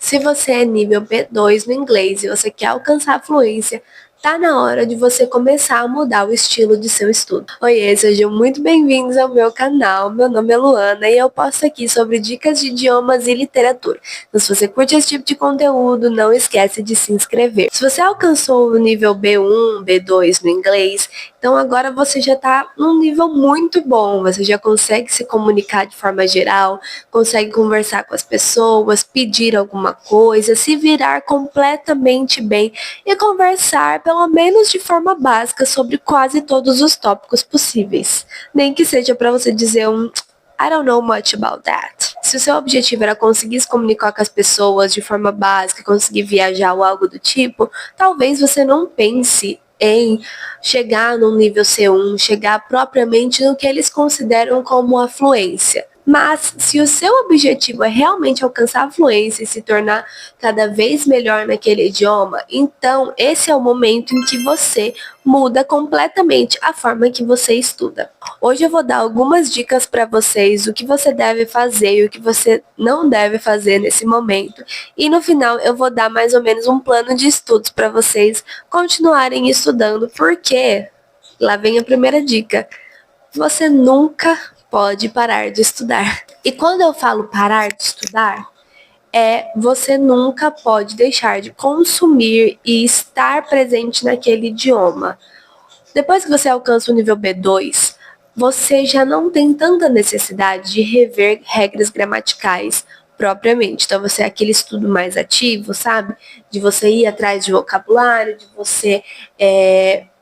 Se você é nível B2 no inglês e você quer alcançar a fluência, tá na hora de você começar a mudar o estilo de seu estudo. Oiê, sejam muito bem-vindos ao meu canal. Meu nome é Luana e eu posto aqui sobre dicas de idiomas e literatura. Então, se você curte esse tipo de conteúdo, não esquece de se inscrever. Se você alcançou o nível B1, B2 no inglês, então agora você já está num nível muito bom. Você já consegue se comunicar de forma geral, consegue conversar com as pessoas, pedir alguma coisa, se virar completamente bem e conversar pelo menos de forma básica sobre quase todos os tópicos possíveis. Nem que seja para você dizer I don't know much about that. Se o seu objetivo era conseguir se comunicar com as pessoas de forma básica, conseguir viajar ou algo do tipo, talvez você não pense em chegar no nível C1, chegar propriamente no que eles consideram como a fluência. Mas, se o seu objetivo é realmente alcançar a fluência e se tornar cada vez melhor naquele idioma, então esse é o momento em que você muda completamente a forma que você estuda. Hoje eu vou dar algumas dicas para vocês, o que você deve fazer e o que você não deve fazer nesse momento. E no final eu vou dar mais ou menos um plano de estudos para vocês continuarem estudando, porque, lá vem a primeira dica, você nunca pode parar de estudar. E quando eu falo parar de estudar, você nunca pode deixar de consumir e estar presente naquele idioma. Depois que você alcança o nível B2, você já não tem tanta necessidade de rever regras gramaticais propriamente. Então você é aquele estudo mais ativo, sabe? De você ir atrás de vocabulário, de você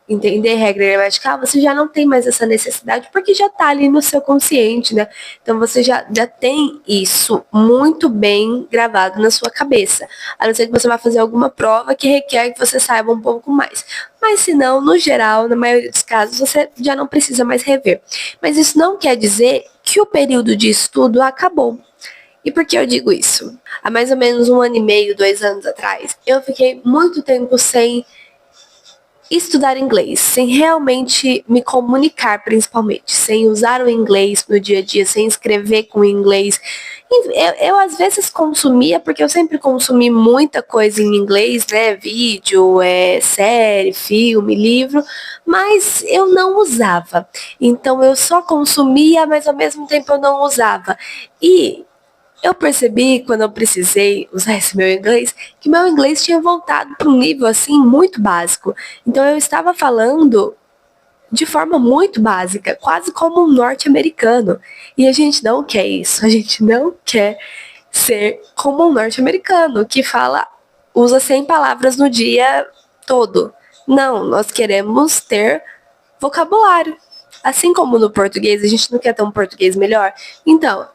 entender regra gramatical, você já não tem mais essa necessidade porque já tá ali no seu consciente, né? Então você já tem isso muito bem gravado na sua cabeça. A não ser que você vá fazer alguma prova que requer que você saiba um pouco mais. Mas se não, no geral, na maioria dos casos, você já não precisa mais rever. Mas isso não quer dizer que o período de estudo acabou. E por que eu digo isso? Há mais ou menos 1 ano e meio, 2 anos atrás, eu fiquei muito tempo sem estudar inglês, sem realmente me comunicar, principalmente, sem usar o inglês no dia a dia, sem escrever com inglês. Eu às vezes consumia, porque eu sempre consumi muita coisa em inglês, né, vídeo, série, filme, livro, mas eu não usava. Então eu só consumia, mas ao mesmo tempo eu não usava. E eu percebi, quando eu precisei usar esse meu inglês, que meu inglês tinha voltado para um nível, assim, muito básico. Então, eu estava falando de forma muito básica, quase como um norte-americano. E a gente não quer isso. A gente não quer ser como um norte-americano, que usa 100 palavras no dia todo. Não, nós queremos ter vocabulário. Assim como no português, a gente não quer ter um português melhor. Então,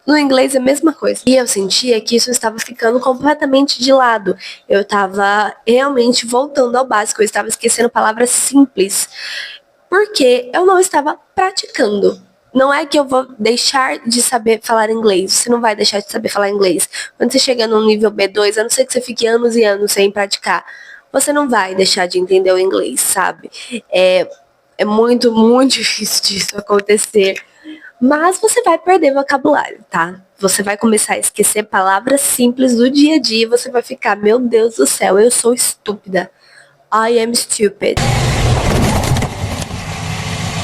no inglês é a mesma coisa. E eu sentia que isso estava ficando completamente de lado. Eu estava realmente voltando ao básico. Eu estava esquecendo palavras simples. Porque eu não estava praticando. Não é que eu vou deixar de saber falar inglês. Você não vai deixar de saber falar inglês. Quando você chega no nível B2, a não ser que você fique anos e anos sem praticar, você não vai deixar de entender o inglês, sabe? É muito, muito difícil disso acontecer. Mas você vai perder vocabulário, tá? Você vai começar a esquecer palavras simples do dia a dia e você vai ficar, meu Deus do céu, eu sou estúpida. I am stupid.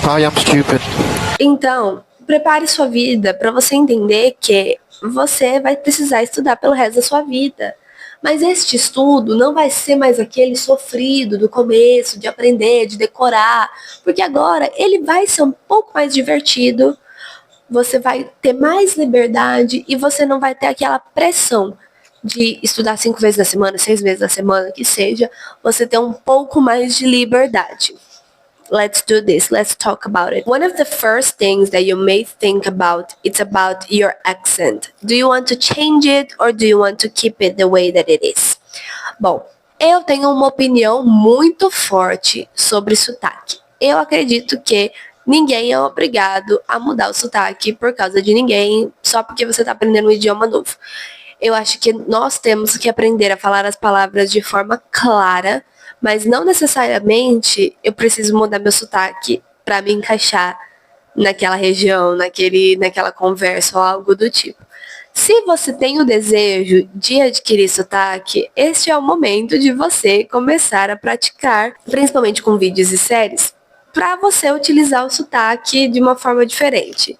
I am stupid. Então, prepare sua vida para você entender que você vai precisar estudar pelo resto da sua vida. Mas este estudo não vai ser mais aquele sofrido do começo, de aprender, de decorar, porque agora ele vai ser um pouco mais divertido. Você vai ter mais liberdade e você não vai ter aquela pressão de estudar 5 vezes na semana, 6 vezes na semana, que seja. Você ter um pouco mais de liberdade. Let's do this. Let's talk about it. One of the first things that you may think about, it's about your accent. Do you want to change it or do you want to keep it the way that it is? Bom, eu tenho uma opinião muito forte sobre sotaque. Eu acredito que ninguém é obrigado a mudar o sotaque por causa de ninguém, só porque você está aprendendo um idioma novo. Eu acho que nós temos que aprender a falar as palavras de forma clara, mas não necessariamente eu preciso mudar meu sotaque para me encaixar naquela região, naquela conversa ou algo do tipo. Se você tem o desejo de adquirir sotaque, este é o momento de você começar a praticar, principalmente com vídeos e séries, para você utilizar o sotaque de uma forma diferente.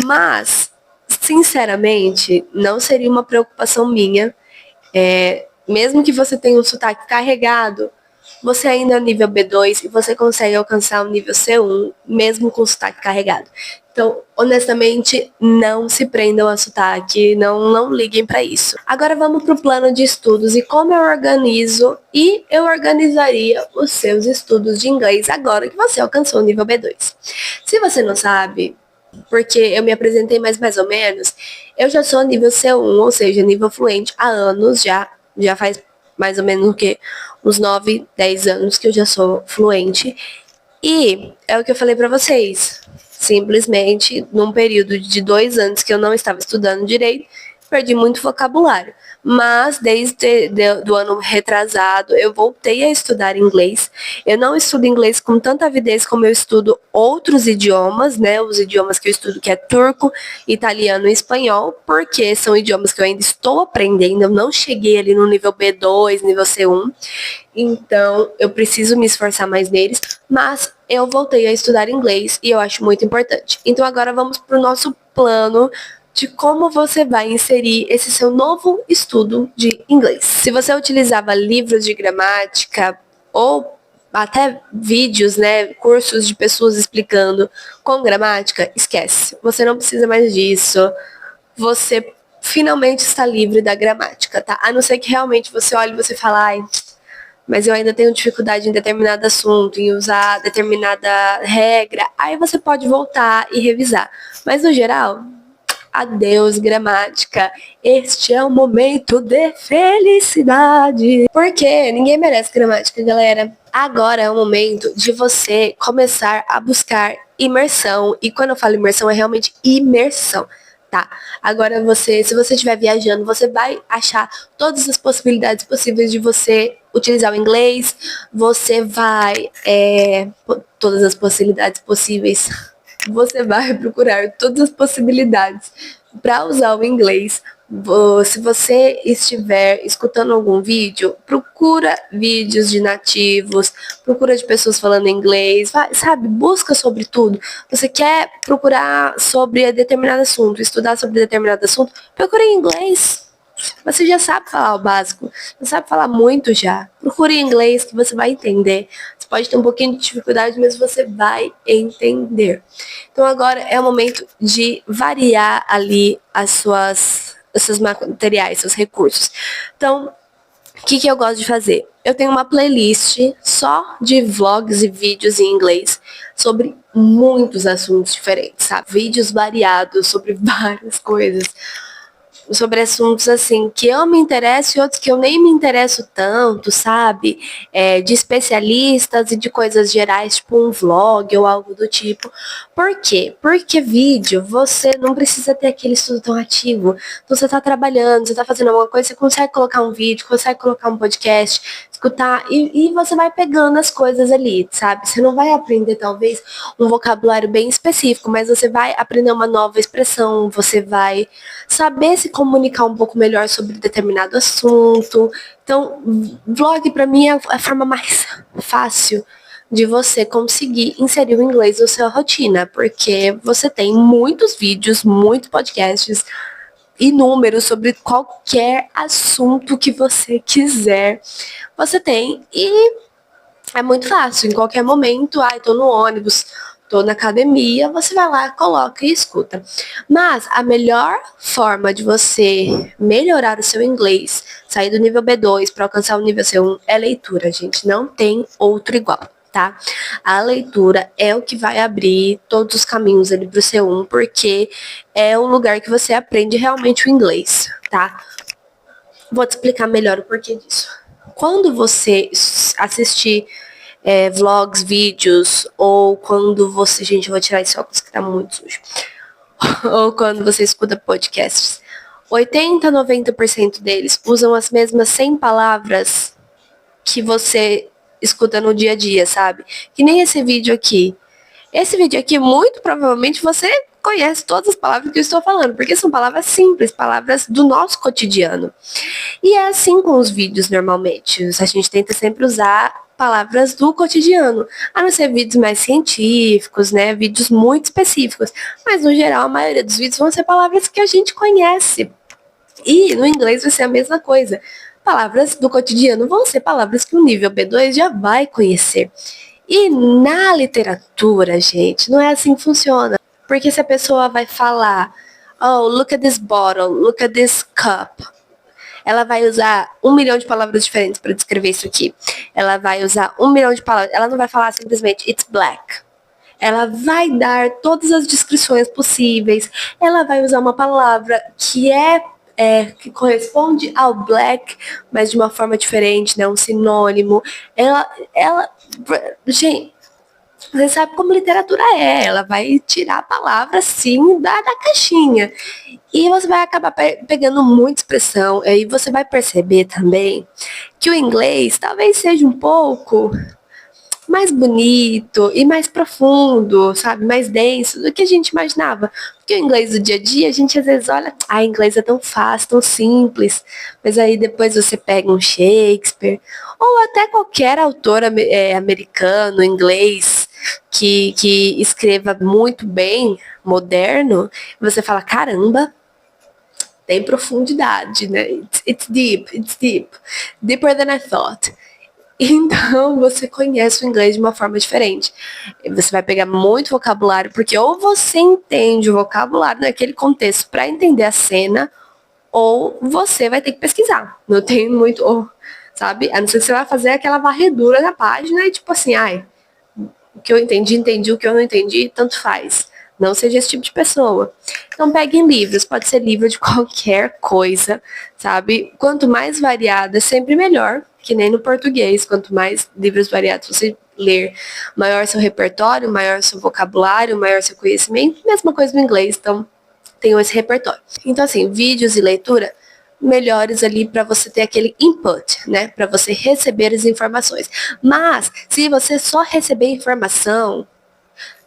Mas, sinceramente, não seria uma preocupação minha. Mesmo que você tenha um sotaque carregado, você ainda é nível B2 e você consegue alcançar o nível C1, mesmo com sotaque carregado. Então, honestamente, não se prendam a sotaque, não liguem para isso. Agora vamos para o plano de estudos e como eu organizo e eu organizaria os seus estudos de inglês agora que você alcançou o nível B2. Se você não sabe, porque eu me apresentei mais ou menos, eu já sou nível C1, ou seja, nível fluente há anos já faz mais ou menos o quê? Uns 9, 10 anos que eu já sou fluente. E é o que eu falei pra vocês. Simplesmente, num período de 2 anos que eu não estava estudando direito, perdi muito vocabulário. Mas desde do ano retrasado, eu voltei a estudar inglês. Eu não estudo inglês com tanta avidez como eu estudo outros idiomas, né? Os idiomas que eu estudo, que é turco, italiano e espanhol, porque são idiomas que eu ainda estou aprendendo. Eu não cheguei ali no nível B2, nível C1. Então, eu preciso me esforçar mais neles, mas eu voltei a estudar inglês e eu acho muito importante. Então, agora vamos para o nosso plano de como você vai inserir esse seu novo estudo de inglês. Se você utilizava livros de gramática ou até vídeos, né, cursos de pessoas explicando com gramática, esquece. Você não precisa mais disso. Você finalmente está livre da gramática, tá? A não ser que realmente você olhe e você fale, ai, mas eu ainda tenho dificuldade em determinado assunto, em usar determinada regra, aí você pode voltar e revisar. Mas no geral, adeus gramática, este é um momento de felicidade. Porque ninguém merece gramática, galera. Agora é o momento de você começar a buscar imersão. E quando eu falo imersão, é realmente imersão. Tá, agora se você estiver viajando, você vai achar todas as possibilidades possíveis de você utilizar o inglês, você vai, todas as possibilidades possíveis, você vai procurar todas as possibilidades para usar o inglês. Se você estiver escutando algum vídeo, procura vídeos de nativos, procura de pessoas falando inglês, sabe? Busca sobre tudo. Você quer procurar sobre determinado assunto, estudar sobre determinado assunto, procura em inglês. Você já sabe falar o básico, não sabe falar muito já. Procure em inglês que você vai entender. Você pode ter um pouquinho de dificuldade, mas você vai entender. Então agora é o momento de variar ali os seus materiais, seus recursos. Então, o que eu gosto de fazer? Eu tenho uma playlist só de vlogs e vídeos em inglês sobre muitos assuntos diferentes, sabe? Vídeos variados sobre várias coisas. Sobre assuntos assim que eu me interesso e outros que eu nem me interesso tanto, sabe? De especialistas e de coisas gerais, tipo um vlog ou algo do tipo. Por quê? Porque vídeo, você não precisa ter aquele estudo tão ativo. Então você tá trabalhando, você tá fazendo alguma coisa, você consegue colocar um vídeo, consegue colocar um podcast, escutar e você vai pegando as coisas ali, sabe? Você não vai aprender talvez um vocabulário bem específico, mas você vai aprender uma nova expressão, você vai saber se comunicar um pouco melhor sobre determinado assunto. Então, vlog para mim é a forma mais fácil de você conseguir inserir o inglês na sua rotina, porque você tem muitos vídeos, muitos podcasts, inúmeros sobre qualquer assunto que você quiser. Você tem e é muito fácil, em qualquer momento, tô no ônibus, tô na academia, você vai lá, coloca e escuta. Mas a melhor forma de você melhorar o seu inglês, sair do nível B2 para alcançar o nível C1 é leitura, gente. Não tem outro igual, tá? A leitura é o que vai abrir todos os caminhos ali pro C1, porque é um lugar que você aprende realmente o inglês, tá? Vou te explicar melhor o porquê disso. Quando você assistir vlogs, vídeos, ou quando você... Gente, eu vou tirar esse óculos que tá muito sujo. Ou quando você escuta podcasts, 80, 90% deles usam as mesmas 100 palavras que você escuta no dia a dia, sabe? Que nem esse vídeo aqui. Esse vídeo aqui, muito provavelmente, você conhece todas as palavras que eu estou falando, porque são palavras simples, palavras do nosso cotidiano. E é assim com os vídeos normalmente. A gente tenta sempre usar palavras do cotidiano, a não ser vídeos mais científicos, né, vídeos muito específicos. Mas no geral, a maioria dos vídeos vão ser palavras que a gente conhece. E no inglês vai ser a mesma coisa. Palavras do cotidiano vão ser palavras que o nível B2 já vai conhecer. E na literatura, gente, não é assim que funciona. Porque se a pessoa vai falar, oh, look at this bottle, look at this cup, ela vai usar 1 milhão de palavras diferentes para descrever isso aqui. Ela vai usar 1 milhão de palavras. Ela não vai falar simplesmente it's black. Ela vai dar todas as descrições possíveis. Ela vai usar uma palavra que corresponde ao black, mas de uma forma diferente, né? Um sinônimo. Gente, você sabe como literatura é. Ela vai tirar a palavra assim da caixinha. E você vai acabar pegando muita expressão. E você vai perceber também que o inglês talvez seja um pouco mais bonito e mais profundo, sabe? Mais denso do que a gente imaginava. Porque o inglês do dia a dia, a gente às vezes olha, inglês é tão fácil, tão simples. Mas aí depois você pega um Shakespeare, ou até qualquer autor americano, inglês, que escreva muito bem, moderno, você fala, caramba, tem profundidade, né? It's deep, deeper than I thought. Então, você conhece o inglês de uma forma diferente. Você vai pegar muito vocabulário, porque ou você entende o vocabulário naquele contexto para entender a cena, ou você vai ter que pesquisar. Não tem muito, sabe? A não ser que você vai fazer aquela varredura na página e tipo assim, o que eu entendi, o que eu não entendi, tanto faz. Não seja esse tipo de pessoa. Então peguem livros, pode ser livro de qualquer coisa, sabe? Quanto mais variado, é sempre melhor, que nem no português. Quanto mais livros variados você ler, maior seu repertório, maior seu vocabulário, maior seu conhecimento. Mesma coisa no inglês, então tenham esse repertório. Então assim, vídeos e leitura melhores ali para você ter aquele input, né? Para você receber as informações. Mas se você só receber informação,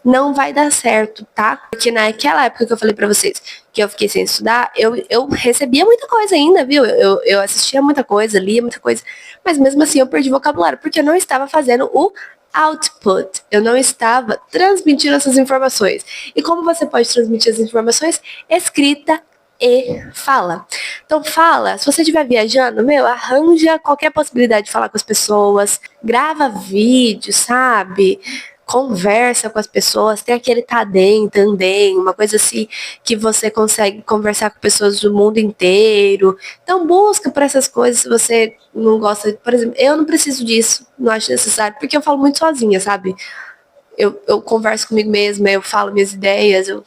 não vai dar certo, tá? Porque naquela época que eu falei pra vocês que eu fiquei sem estudar, eu recebia muita coisa ainda, viu? Eu assistia muita coisa, lia muita coisa, mas mesmo assim eu perdi vocabulário, porque eu não estava fazendo o output, eu não estava transmitindo essas informações. E como você pode transmitir as informações? Escrita e fala. Então fala, se você estiver viajando, arranja qualquer possibilidade de falar com as pessoas, grava vídeo, sabe? Conversa com as pessoas, tem aquele tandem, uma coisa assim que você consegue conversar com pessoas do mundo inteiro. Então busca por essas coisas se você não gosta. Por exemplo, eu não preciso disso, não acho necessário, porque eu falo muito sozinha, sabe? Eu converso comigo mesma, eu falo minhas ideias, eu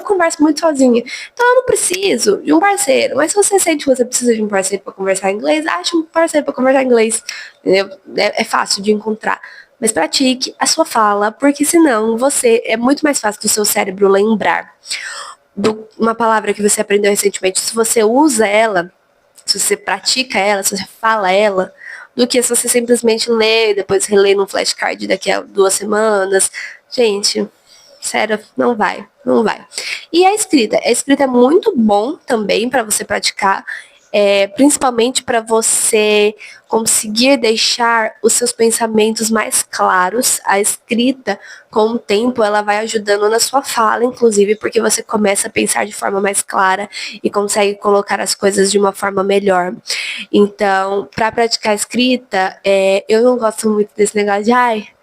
converso muito sozinha. Então eu não preciso de um parceiro. Mas se você sente que você precisa de um parceiro para conversar inglês, ache um parceiro para conversar inglês. Entendeu? É fácil de encontrar. Mas pratique a sua fala, porque senão é muito mais fácil do seu cérebro lembrar uma palavra que você aprendeu recentemente. Se você usa ela, se você pratica ela, se você fala ela, do que se você simplesmente lê e depois relê num flashcard daqui a 2 semanas. Gente, sério, não vai. E a escrita é muito bom também para você praticar, principalmente para você conseguir deixar os seus pensamentos mais claros. A escrita, com o tempo, ela vai ajudando na sua fala, inclusive, porque você começa a pensar de forma mais clara e consegue colocar as coisas de uma forma melhor. Então, para praticar a escrita, eu não gosto muito desse negócio de,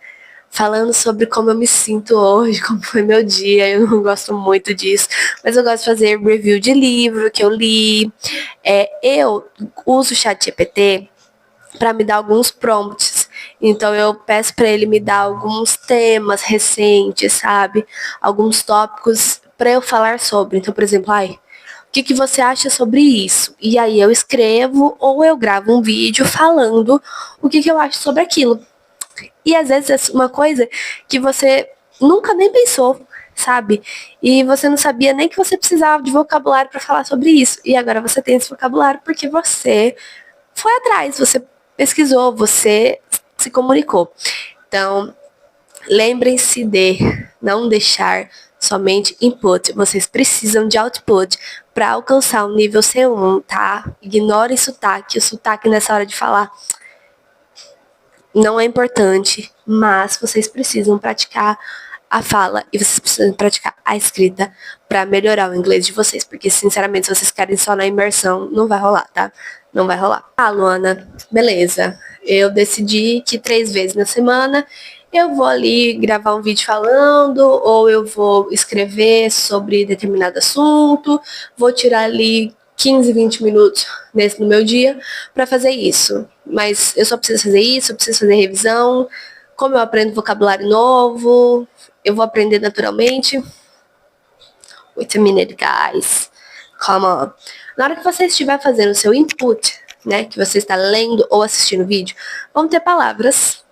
falando sobre como eu me sinto hoje, como foi meu dia, eu não gosto muito disso, mas eu gosto de fazer review de livro que eu li. Eu uso o ChatGPT para me dar alguns prompts, então eu peço para ele me dar alguns temas recentes, sabe? Alguns tópicos para eu falar sobre. Então, por exemplo, o que você acha sobre isso? E aí eu escrevo ou eu gravo um vídeo falando o que eu acho sobre aquilo. E às vezes é uma coisa que você nunca nem pensou, sabe? E você não sabia nem que você precisava de vocabulário para falar sobre isso. E agora você tem esse vocabulário porque você foi atrás, você pesquisou, você se comunicou. Então, lembrem-se de não deixar somente input. Vocês precisam de output para alcançar o nível C1, tá? Ignorem sotaque. O sotaque nessa hora de falar não é importante, mas vocês precisam praticar a fala e vocês precisam praticar a escrita para melhorar o inglês de vocês, porque sinceramente se vocês querem só na imersão, não vai rolar, tá? Não vai rolar. Ah, Luana, beleza. Eu decidi que 3 vezes na semana eu vou ali gravar um vídeo falando, ou eu vou escrever sobre determinado assunto, vou tirar ali 15, 20 minutos no meu dia para fazer isso. Mas eu só preciso fazer isso, eu preciso fazer revisão. Como eu aprendo vocabulário novo, eu vou aprender naturalmente. Wait a minute, guys. Come on. Na hora que você estiver fazendo o seu input, né, que você está lendo ou assistindo o vídeo, vão ter palavras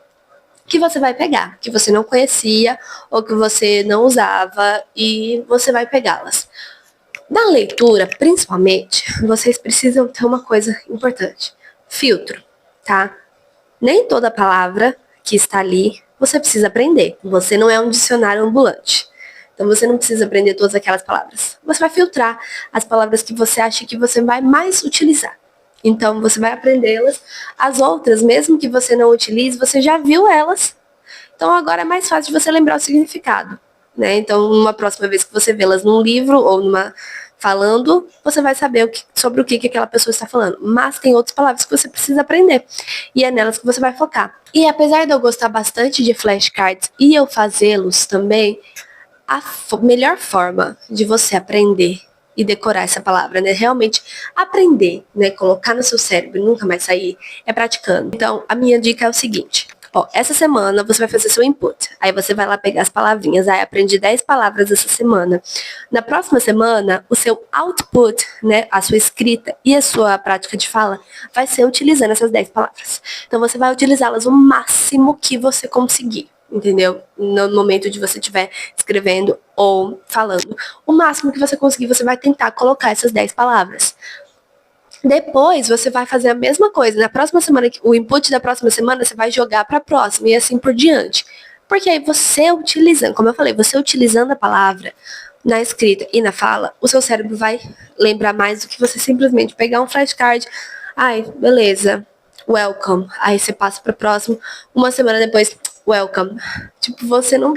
que você vai pegar, que você não conhecia ou que você não usava e você vai pegá-las. Na leitura, principalmente, vocês precisam ter uma coisa importante. Filtro, tá? Nem toda palavra que está ali você precisa aprender. Você não é um dicionário ambulante. Então você não precisa aprender todas aquelas palavras. Você vai filtrar as palavras que você acha que você vai mais utilizar. Então você vai aprendê-las. As outras, mesmo que você não utilize, você já viu elas. Então agora é mais fácil de você lembrar o significado, né? Então, numa próxima vez que você vê-las num livro ou falando, você vai saber sobre o que aquela pessoa está falando. Mas tem outras palavras que você precisa aprender. E é nelas que você vai focar. E apesar de eu gostar bastante de flashcards e eu fazê-los também, a melhor forma de você aprender e decorar essa palavra, né? Realmente aprender, né? Colocar no seu cérebro e nunca mais sair, é praticando. Então, a minha dica é o seguinte. Ó, essa semana você vai fazer seu input. Aí você vai lá pegar as palavrinhas. Aí aprendi 10 palavras essa semana. Na próxima semana, o seu output, né, a sua escrita e a sua prática de fala vai ser utilizando essas 10 palavras. Então você vai utilizá-las o máximo que você conseguir. Entendeu? No momento de você estiver escrevendo ou falando. O máximo que você conseguir, você vai tentar colocar essas 10 palavras. Depois você vai fazer a mesma coisa. Na próxima semana, o input da próxima semana você vai jogar para a próxima e assim por diante. Porque aí você utilizando, como eu falei, você utilizando a palavra na escrita e na fala, o seu cérebro vai lembrar mais do que você simplesmente pegar um flashcard. Ai, beleza. Welcome. Aí você passa para o próximo. Uma semana depois, welcome. Tipo, você não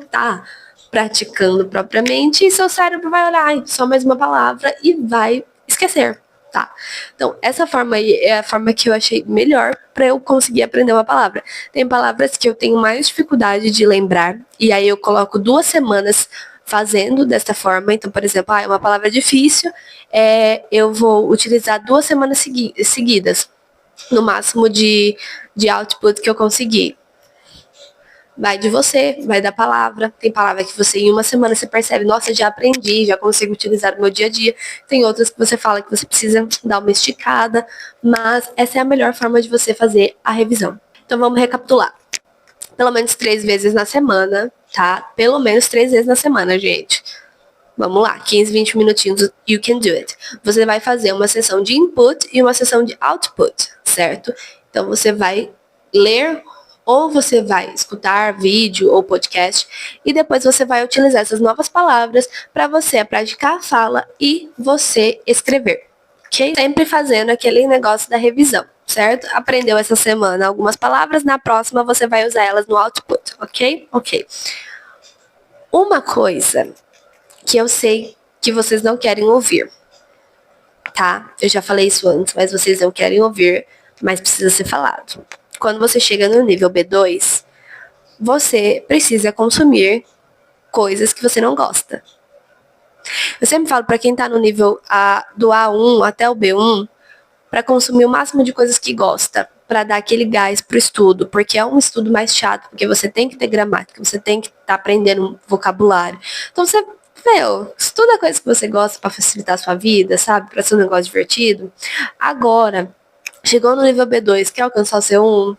tá praticando propriamente e seu cérebro vai olhar, ai, só mais uma palavra e vai esquecer. Tá. Então, essa forma aí é a forma que eu achei melhor para eu conseguir aprender uma palavra. Tem palavras que eu tenho mais dificuldade de lembrar, e aí eu coloco 2 semanas fazendo desta forma. Então, por exemplo, é uma palavra difícil, eu vou utilizar 2 semanas seguidas, no máximo de output que eu conseguir. Vai de você, vai da palavra. Tem palavra que você em uma semana você percebe, nossa, já aprendi, já consigo utilizar no meu dia a dia. Tem outras que você fala que você precisa dar uma esticada, mas essa é a melhor forma de você fazer a revisão. Então vamos recapitular. Pelo menos 3 vezes na semana, tá? Pelo menos 3 vezes na semana, gente. Vamos lá, 15, 20 minutinhos, you can do it. Você vai fazer uma sessão de input e uma sessão de output, certo? Então você vai ler ou você vai escutar vídeo ou podcast e depois você vai utilizar essas novas palavras para você praticar a fala e você escrever, ok? Sempre fazendo aquele negócio da revisão, certo? Aprendeu essa semana algumas palavras, na próxima você vai usar elas no output, ok? Ok. Uma coisa que eu sei que vocês não querem ouvir, tá? Eu já falei isso antes, mas vocês não querem ouvir, mas precisa ser falado. Quando você chega no nível B2, você precisa consumir coisas que você não gosta. Eu sempre falo para quem tá no nível do A1 até o B1, para consumir o máximo de coisas que gosta, para dar aquele gás pro estudo, porque é um estudo mais chato, porque você tem que ter gramática, você tem que estar aprendendo vocabulário. Então você, estuda coisas que você gosta para facilitar a sua vida, sabe? Para ser um negócio divertido. Agora, chegou no nível B2, quer alcançar o C1?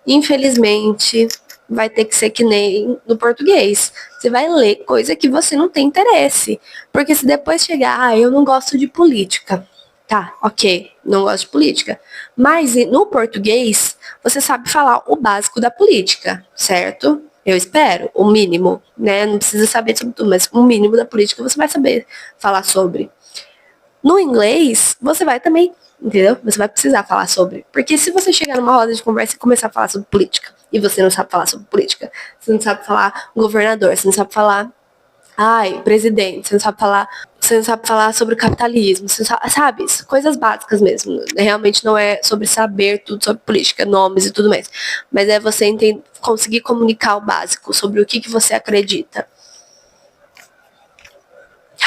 Infelizmente, vai ter que ser que nem no português. Você vai ler coisa que você não tem interesse. Porque se depois chegar, eu não gosto de política. Tá, ok, não gosto de política. Mas no português, você sabe falar o básico da política, certo? Eu espero, o mínimo, né? Não precisa saber sobre tudo, mas o mínimo da política você vai saber falar sobre. No inglês, você vai também, entendeu? Você vai precisar falar sobre. Porque se você chegar numa roda de conversa e começar a falar sobre política, e você não sabe falar sobre política, você não sabe falar governador, você não sabe falar, presidente, você não sabe falar sobre capitalismo, você não sabe, coisas básicas mesmo. Realmente não é sobre saber tudo sobre política, nomes e tudo mais. Mas é você conseguir comunicar o básico sobre o que você acredita.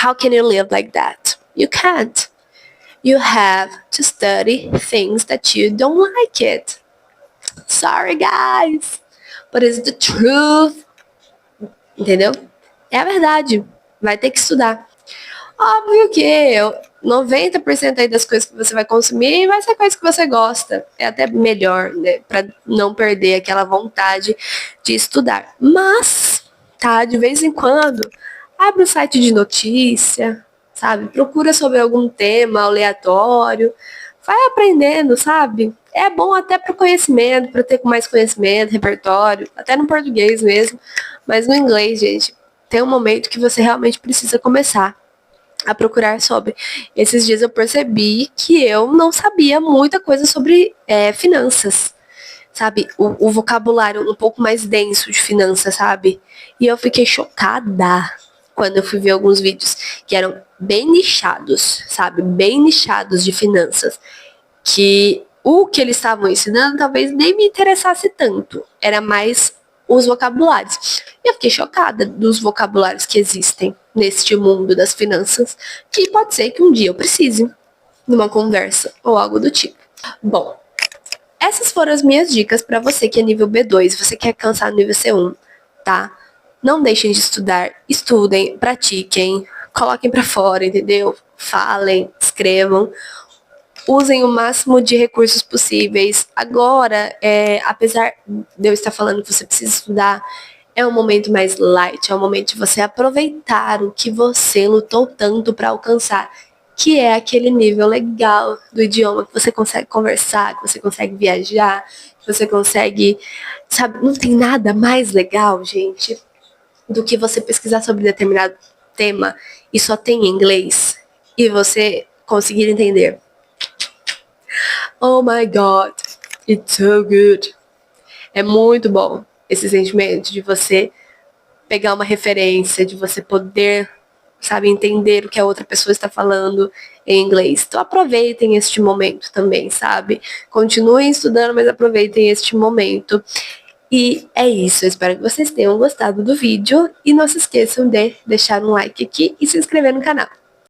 How can you live like that? You can't. You have to study things that you don't like it. Sorry, guys. But it's the truth. Entendeu? É a verdade. Vai ter que estudar. Óbvio que 90% aí das coisas que você vai consumir vai ser coisa que você gosta. É até melhor, né? Pra não perder aquela vontade de estudar. Mas, tá, de vez em quando, abre um site de notícia, sabe? Procura sobre algum tema aleatório. Vai aprendendo, sabe? É bom até para o conhecimento, para ter mais conhecimento, repertório, até no português mesmo. Mas no inglês, gente, tem um momento que você realmente precisa começar a procurar sobre. Esses dias eu percebi que eu não sabia muita coisa sobre finanças, sabe? O vocabulário um pouco mais denso de finanças, sabe? E eu fiquei chocada quando eu fui ver alguns vídeos que eram bem nichados, sabe? Bem nichados de finanças. Que o que eles estavam ensinando talvez nem me interessasse tanto. Era mais os vocabulários. E eu fiquei chocada dos vocabulários que existem neste mundo das finanças, que pode ser que um dia eu precise numa conversa ou algo do tipo. Bom, essas foram as minhas dicas para você que é nível B2, você quer alcançar no nível C1, tá? Não deixem de estudar, estudem, pratiquem, coloquem para fora, entendeu? Falem, escrevam. Usem o máximo de recursos possíveis. Agora, apesar de eu estar falando que você precisa estudar, é um momento mais light, é um momento de você aproveitar o que você lutou tanto para alcançar, que é aquele nível legal do idioma, que você consegue conversar, que você consegue viajar, que você consegue, sabe, não tem nada mais legal, gente, do que você pesquisar sobre determinado tema e só tem em inglês e você conseguir entender. Oh my God, it's so good. É muito bom esse sentimento de você pegar uma referência, de você poder, sabe, entender o que a outra pessoa está falando em inglês. Então aproveitem este momento também, sabe? Continuem estudando, mas aproveitem este momento. E é isso, eu espero que vocês tenham gostado do vídeo e não se esqueçam de deixar um like aqui e se inscrever no canal.